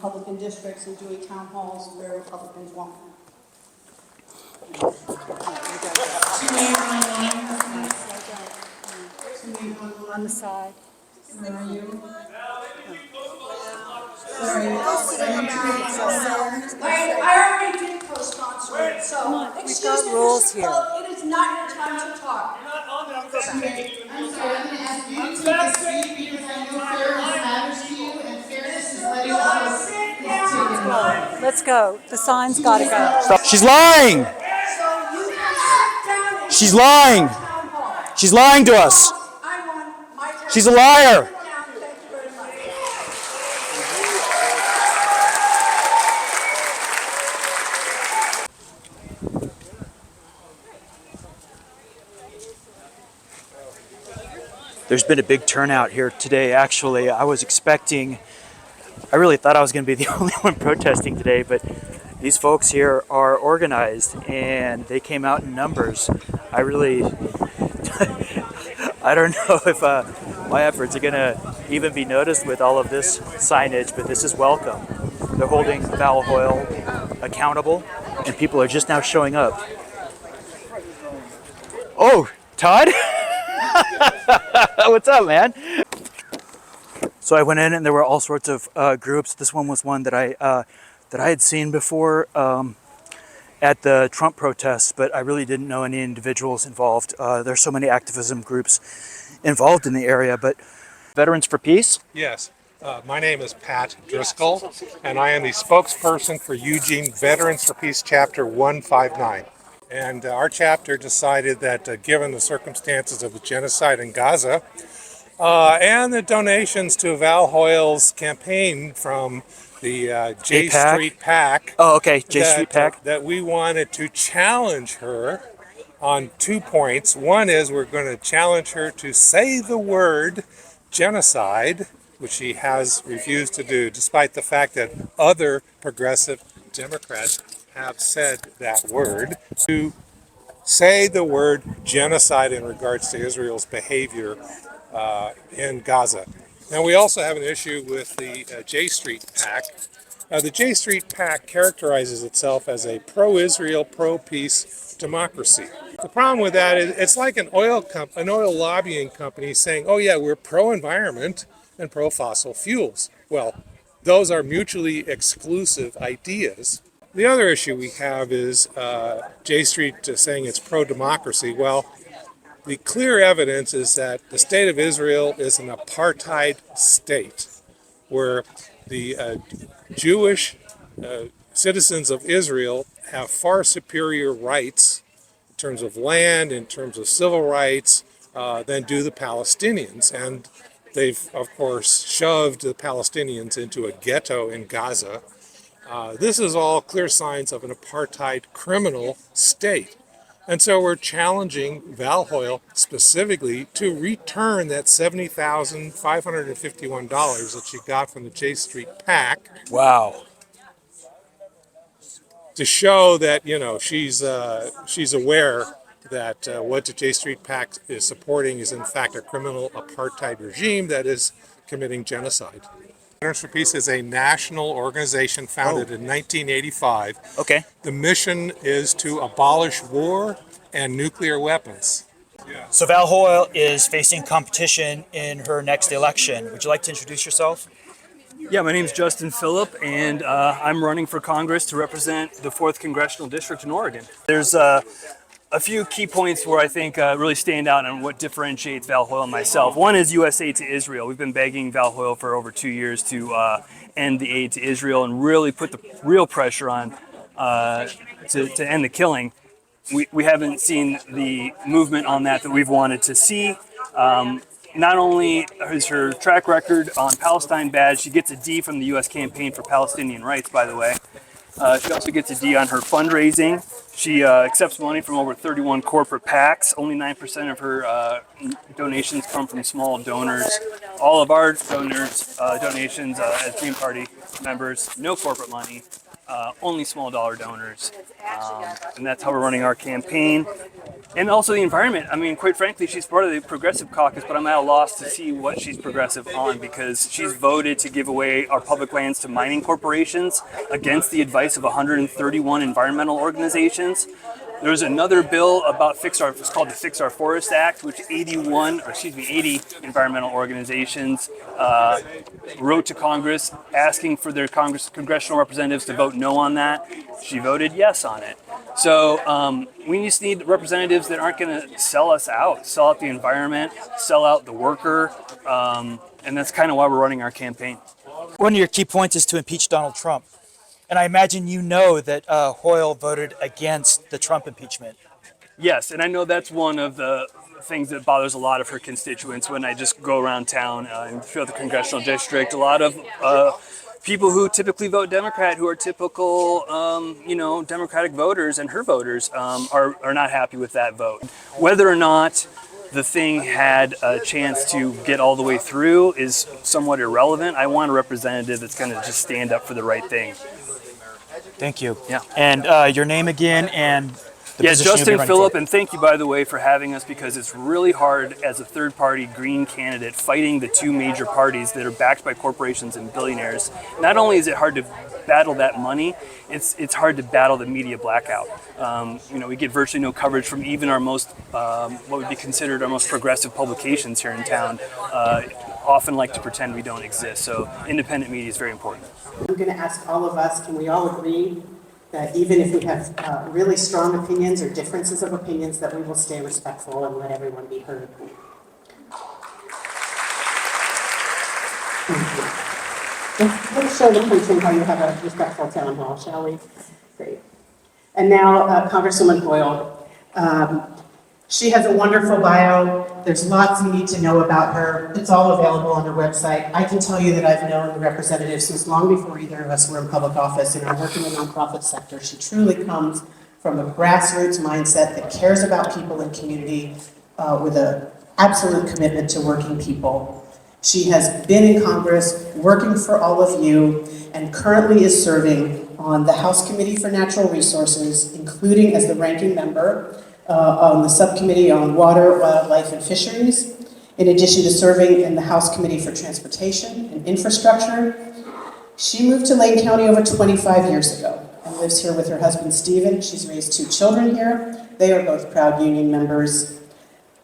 Republican districts and doing town halls where Republicans won't. On the side. Where are you? Sorry. I already did co-sponsor it, so excuse me, rules Mr. here. Pope, it is not your time to talk. I'm sorry, I'm going to ask you to take a seat because I know fairness matters to you, and fairness is letting us take it. Let's go. The sign's got to go. Stop. She's lying. So you can sit down and She's lying. town hall. She's lying to us. I want my time. She's a liar. Sit down. Thank you very much. There's been a big turnout here today, actually. I really thought I was going to be the only one protesting today, but these folks here are organized and they came out in numbers. I don't know if my efforts are going to even be noticed with all of this signage, but this is welcome. They're holding Val Hoyle accountable, and people are just now showing up. Oh, Todd? What's up, man? So I went in and there were all sorts of groups. This one was one that I had seen before at the Trump protests, but I really didn't know any individuals involved. There's so many activism groups involved in the area, but Veterans for Peace? Yes. My name is Pat Driscoll, and I am the spokesperson for Eugene Veterans for Peace Chapter 159. And our chapter decided that given the circumstances of the genocide in Gaza and the donations to Val Hoyle's campaign from the J Street PAC. Oh, okay, J Street PAC. That we wanted to challenge her on 2 points. One is we're going to challenge her to say the word genocide, which she has refused to do, despite the fact that other progressive Democrats have said that word, to say the word genocide in regards to Israel's behavior in Gaza. Now, we also have an issue with the J Street PAC. The J Street PAC characterizes itself as a pro-Israel, pro-peace democracy. The problem with that is it's like an oil lobbying company saying, oh yeah, we're pro-environment and pro-fossil fuels. Well, those are mutually exclusive ideas. The other issue we have is J Street saying it's pro-democracy. Well, the clear evidence is that the state of Israel is an apartheid state where the Jewish citizens of Israel have far superior rights in terms of land, in terms of civil rights, than do the Palestinians. And they've, of course, shoved the Palestinians into a ghetto in Gaza. This is all clear signs of an apartheid criminal state. And so we're challenging Val Hoyle specifically to return that $70,551 that she got from the J Street PAC. Wow. To show that, you know, she's aware that what the J Street PAC is supporting is in fact a criminal apartheid regime that is committing genocide. Veterans for Peace is a national organization founded in 1985. Okay. The mission is to abolish war and nuclear weapons. So Val Hoyle is facing competition in her next election. Would you like to introduce yourself? Yeah, my name is Justin Filip, and I'm running for Congress to represent the 4th Congressional District in Oregon. There's a few key points where I think really stand out and what differentiates Val Hoyle and myself. One is U.S. aid to Israel. We've been begging Val Hoyle for over 2 years to end the aid to Israel and really put the real pressure on to end the killing. We haven't seen the movement on that we've wanted to see. Not only is her track record on Palestine bad, she gets a D from the U.S. Campaign for Palestinian Rights, by the way. She also gets a D on her fundraising. She accepts money from over 31 corporate PACs. Only 9% of her donations come from small donors. All of our donations as Green Party members, no corporate money. only small dollar donors. And that's how we're running our campaign. And also the environment. I mean, quite frankly, she's part of the Progressive Caucus, but I'm at a loss to see what she's progressive on, because she's voted to give away our public lands to mining corporations against the advice of 131 environmental organizations. There's another bill about it's called the Fix Our Forest Act, which 80 environmental organizations wrote to Congress asking for their congressional representatives to vote no on that. She voted yes on it. So we just need representatives that aren't going to sell out the environment, sell out the worker, and that's kind of why we're running our campaign. One of your key points is to impeach Donald Trump. And I imagine you know that Hoyle voted against the Trump impeachment. Yes, and I know that's one of the things that bothers a lot of her constituents when I just go around town and throughout the congressional district. A lot of people who typically vote Democrat, who are typical, Democratic voters, and her voters are not happy with that vote. Whether or not the thing had a chance to get all the way through is somewhat irrelevant. I want a representative that's going to just stand up for the right thing. Thank you. Yeah. And your name again and the position Justin you'll be running Filip, for. and thank you, by the way, for having us, because it's really hard as a third-party green candidate fighting the two major parties that are backed by corporations and billionaires. Not only is it hard to battle that money, it's hard to battle the media blackout. We get virtually no coverage from even our most, what would be considered our most progressive publications here in town. Often like to pretend we don't exist. So independent media is very important. I'm going to ask all of us, can we all agree that even if we have really strong opinions or differences of opinions, that we will stay respectful and let everyone be heard? Let's show the country how you have a respectful town hall, shall we? Great. And now, Congresswoman Boyle. She has a wonderful bio. There's lots you need to know about her. It's all available on her website. I can tell you that I've known the representative since long before either of us were in public office and I work in the nonprofit sector. She truly comes from a grassroots mindset that cares about people and community with an absolute commitment to working people. She has been in Congress working for all of you and currently is serving on the House Committee for Natural Resources, including as the ranking member on the subcommittee on water, wildlife, and fisheries, in addition to serving in the House Committee for Transportation and Infrastructure. She moved to Lane County over 25 years ago and lives here with her husband, Stephen. She's raised 2 children here. They are both proud union members.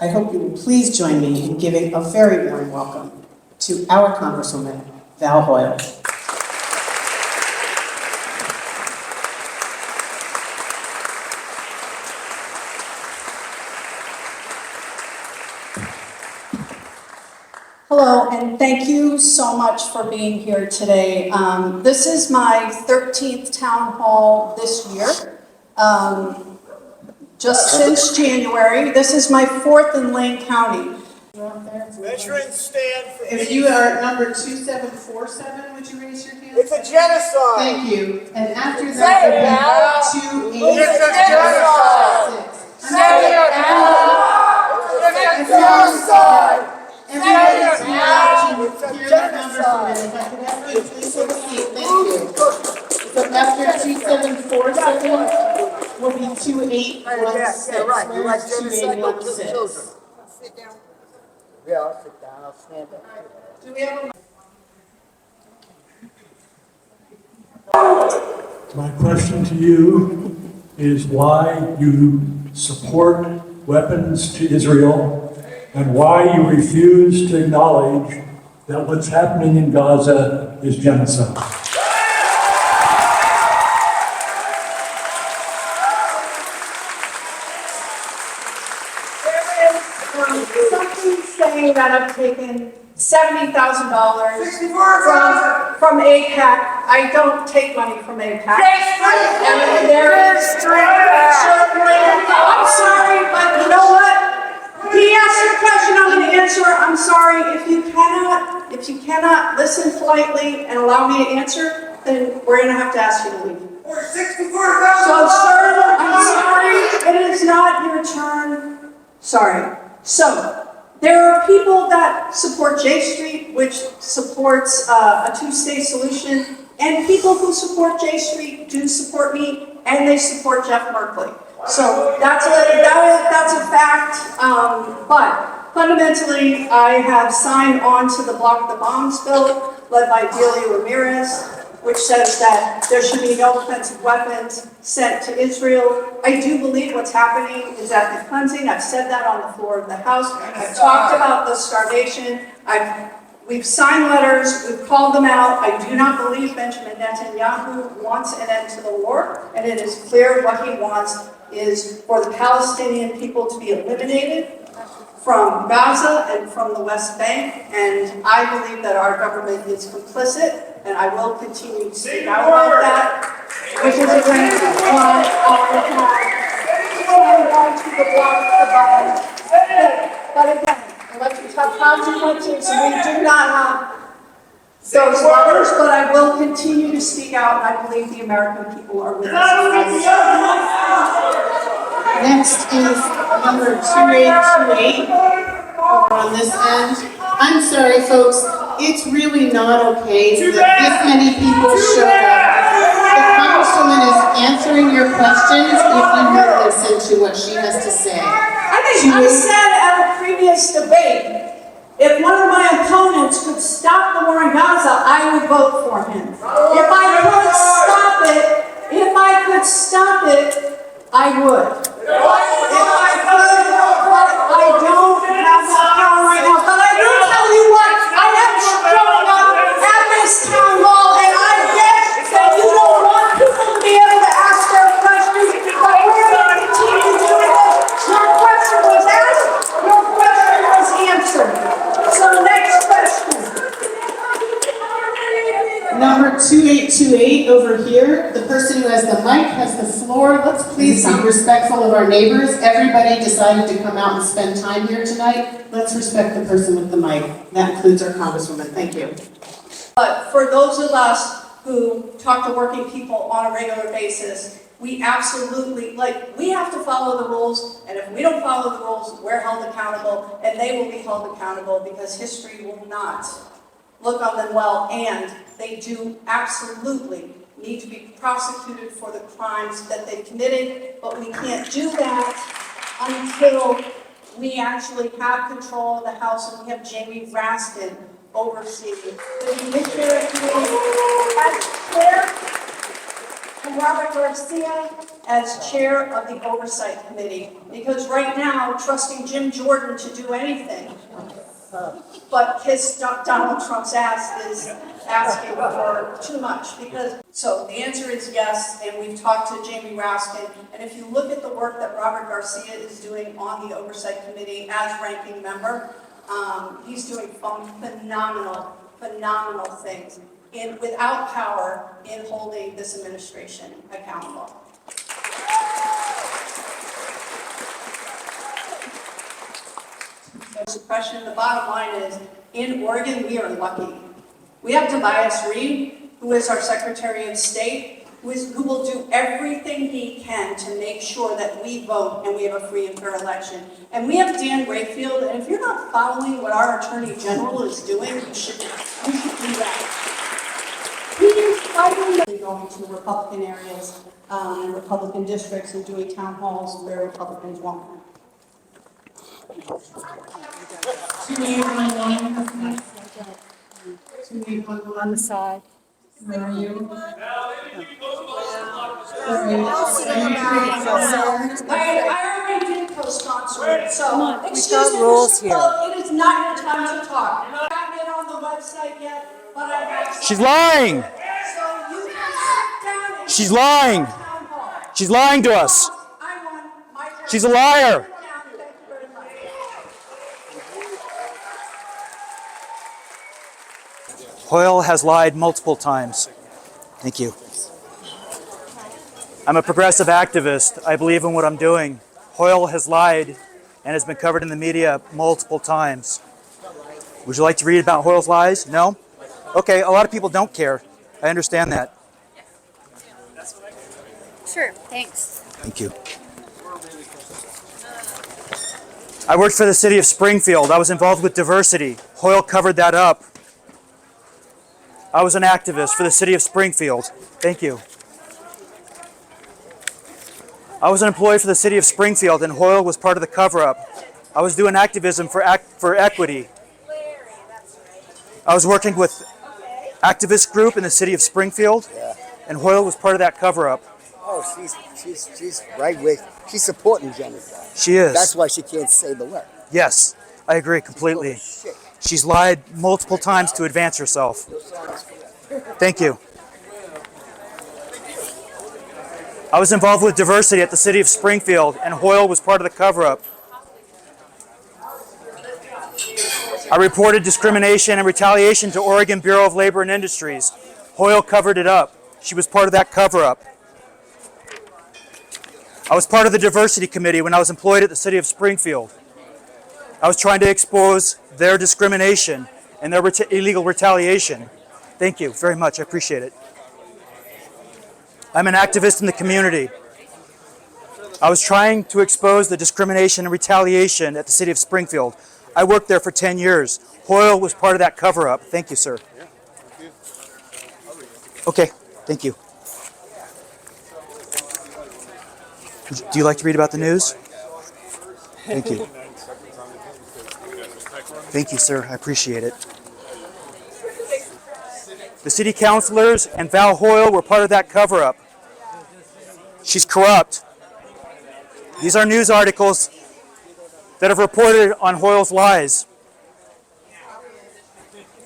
I hope you will please join me in giving a very warm welcome to our Congresswoman, Val Hoyle. Hello, and thank you so much for being here today. This is my 13th town hall this year, just since January. This is my 4th in Lane County. Veterans stand for If you are number 2747, would you raise your hand? It's a genocide. Thank you. And after Say that, it now. would be It's a genocide. Say it now. It's a genocide. Everybody's now. here to hear the Congresswoman. If I could ask you to please take a seat. Thank you. So after 2747 will be 2816. Yeah, right. You like Where's genocide? Go kill the 2816? children. Sit down. Yeah, I'll sit down. I'll stand up. Do we have a My question to you is why you support weapons to Israel and why you refuse to acknowledge that what's happening in Gaza is genocide. Something saying that I've taken $70,000 from APAC. I don't take money from APAC. And there is I'm sorry, but you know what? He asked a question, I'm going to answer. I'm sorry. If you cannot listen politely and allow me to answer, then we're going to have to ask you to leave. For $64,000. So, sir, I'm sorry. It is not your turn. Sorry. So, there are people that support J Street, which supports a two-state solution, And people who support J Street do support me, and they support Jeff Merkley. So that's a fact, but fundamentally, I have signed on to the Block the Bombs bill led by Delia Ramirez, which says that there should be no offensive weapons sent to Israel. I do believe what's happening is ethnic cleansing. I've said that on the floor of the House. I've talked about the starvation. We've signed letters, we've called them out. I do not believe Benjamin Netanyahu wants an end to the war, and it is clear what he wants is for the Palestinian people to be eliminated from Gaza and from the West Bank, and I believe that our government is complicit, and I will continue to speak out about that, which is a reason why I have signed on to the Block the Bombs. But again, elections have consequences, and we do not have those letters, but I will continue to speak out, and I believe the American people are with us. Next is number 2828 over on this end. I'm sorry, folks, it's really not okay that this many people showed up. The Congresswoman is answering your questions if you will listen to what she has to say. I said at a previous debate, if one of my opponents could stop the war in Gaza, I would vote for him. If I could stop it, I would. If I could, but I don't have that power right now. But I do tell you what, I am showing up at this town hall, and I get that you don't want people to be able to ask their questions, but we're going to continue doing this. Your question was asked, your question was answered. So next question. Number 2828 over here, the person who has the mic has the floor. Let's please be respectful of our neighbors. Everybody decided to come out and spend time here tonight. Let's respect the person with the mic. That includes our Congresswoman. Thank you. But for those of us who talk to working people on a regular basis, we absolutely, we have to follow the rules, and if we don't follow the rules, we're held accountable, and they will be held accountable because history will not look on them well, and they do absolutely need to be prosecuted for the crimes that they committed, but we can't do that until we actually have control of the House and we have Jamie Raskin oversee the Judiciary Committee as chair, and Robert Garcia as chair of the Oversight Committee. Because right now, trusting Jim Jordan to do anything but kiss Donald Trump's ass is asking for too much. So the answer is yes, and we've talked to Jamie Raskin, and if you look at the work that Robert Garcia is doing on the Oversight Committee as ranking member, he's doing phenomenal things without power in holding this administration accountable. Suppression, the bottom line is, in Oregon, we are lucky. We have Tobias Reed, who is our Secretary of State, who will do everything he can to make sure that we vote and we have a free and fair election. And we have Dan Rayfield, and if you're not following what our Attorney General is doing, you should do that. He is fighting going to Republican areas and Republican districts and doing town halls where Republicans won't. On the side. Where are you? I already did co-sponsor it, so excuse got me, rules Mr. here. Philip, it is not your time to talk. I haven't been on the website yet, but I have. She's lying. So you can sit down and. She's lying. Town hall. She's lying to us. I won my turn. She's a liar. Thank you very much. Hoyle has lied multiple times. Thank you. I'm a progressive activist. I believe in what I'm doing. Hoyle has lied and has been covered in the media multiple times. Would you like to read about Hoyle's lies? No? Okay, a lot of people don't care. I understand that. Sure, thanks. Thank you. I worked for the city of Springfield. I was involved with diversity. Hoyle covered that up. I was an activist for the city of Springfield. Thank you. I was an employee for the city of Springfield, and Hoyle was part of the cover-up. I was doing activism for equity. I was working with activist group in the city of Springfield, and Hoyle was part of that cover-up. Oh, she's right with, she's supporting genocide. She is. That's why she can't say the word. Yes, I agree completely. She's lied multiple times to advance herself. Thank you. I was involved with diversity at the city of Springfield, and Hoyle was part of the cover-up. I reported discrimination and retaliation to Oregon Bureau of Labor and Industries. Hoyle covered it up. She was part of that cover-up. I was part of the diversity committee when I was employed at the city of Springfield. I was trying to expose their discrimination and their illegal retaliation. Thank you very much. I appreciate it. I'm an activist in the community. I was trying to expose the discrimination and retaliation at the city of Springfield. I worked there for 10 years. Hoyle was part of that cover-up. Thank you, sir. Okay, thank you. Do you like to read about the news? Thank you. Thank you, sir. I appreciate it. The city councilors and Val Hoyle were part of that cover-up. She's corrupt. These are news articles that have reported on Hoyle's lies.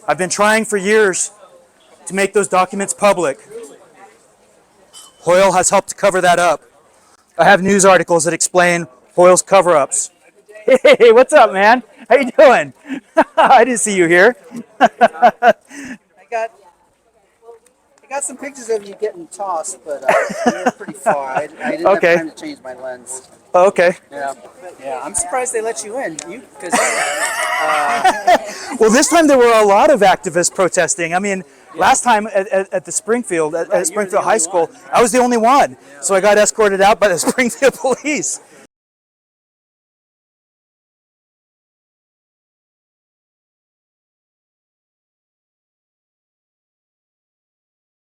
I've been trying for years to make those documents public. Hoyle has helped to cover that up. I have news articles that explain Hoyle's cover-ups. Hey, what's up, man? How you doing? I didn't see you here. I got some pictures of you getting tossed, but you were pretty far. I didn't have time to change my lens. Oh, okay. Yeah. I'm surprised they let you in. Well, this time there were a lot of activists protesting. I mean, last time at the Springfield, at Springfield High School, I was the only one. So I got escorted out by the Springfield police.